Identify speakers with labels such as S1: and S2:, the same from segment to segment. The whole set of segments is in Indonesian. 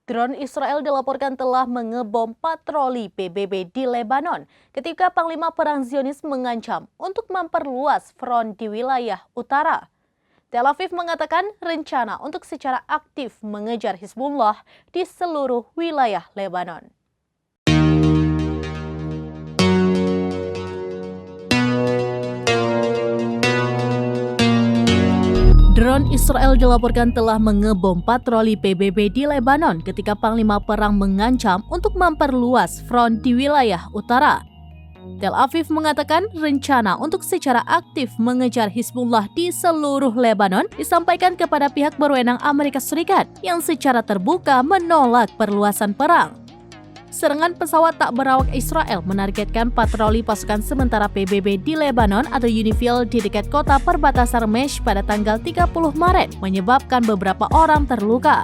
S1: Drone Israel dilaporkan telah mengebom patroli PBB di Lebanon ketika Panglima Perang Zionis mengancam untuk memperluas front di wilayah utara. Tel Aviv mengatakan rencana untuk secara aktif mengejar Hizbullah di seluruh wilayah Lebanon. Drone Israel dilaporkan telah mengebom patroli PBB di Lebanon ketika Panglima Perang mengancam untuk memperluas front di wilayah utara. Tel Aviv mengatakan rencana untuk secara aktif mengejar Hizbullah di seluruh Lebanon disampaikan kepada pihak berwenang Amerika Serikat yang secara terbuka menolak perluasan perang. Serangan pesawat tak berawak Israel menargetkan patroli pasukan sementara PBB di Lebanon atau UNIFIL di dekat kota perbatasan Mesh pada tanggal 30 Maret, menyebabkan beberapa orang terluka.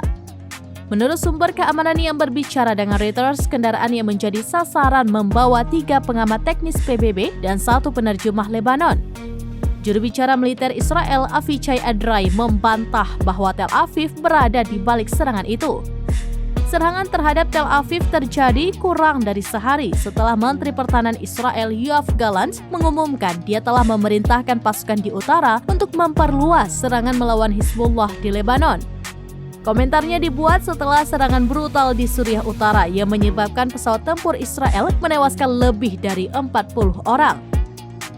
S1: Menurut sumber keamanan yang berbicara dengan Reuters, kendaraan yang menjadi sasaran membawa 3 pengamat teknis PBB dan 1 penerjemah Lebanon. Juru bicara militer Israel, Avichai Adrai, membantah bahwa Tel Aviv berada di balik serangan itu. Serangan terhadap Tel Aviv terjadi kurang dari sehari setelah Menteri Pertahanan Israel Yoav Gallant mengumumkan dia telah memerintahkan pasukan di utara untuk memperluas serangan melawan Hizbullah di Lebanon. Komentarnya dibuat setelah serangan brutal di Suriah Utara yang menyebabkan pesawat tempur Israel menewaskan lebih dari 40 orang.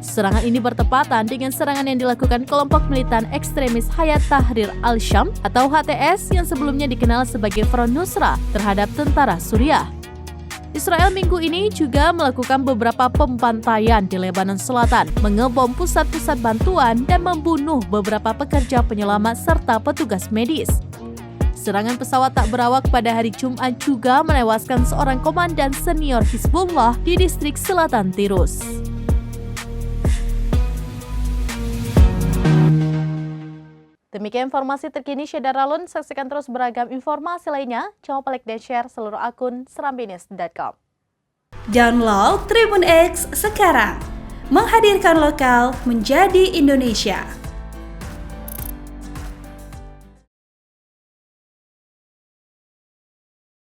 S1: Serangan ini bertepatan dengan serangan yang dilakukan kelompok militan ekstremis Hayat Tahrir al-Syam atau HTS yang sebelumnya dikenal sebagai Front Nusra terhadap tentara Suriah. Israel minggu ini juga melakukan beberapa pembantaian di Lebanon Selatan, mengebom pusat-pusat bantuan dan membunuh beberapa pekerja penyelamat serta petugas medis. Serangan pesawat tak berawak pada hari Jumat juga menewaskan seorang komandan senior Hizbullah di distrik selatan Tirus. Demikian informasi terkini Syedaralun. Saksikan terus beragam informasi lainnya. Jangan lupa like dan share seluruh akun serambinews.com.
S2: Download Tribun X sekarang. Menghadirkan lokal menjadi Indonesia.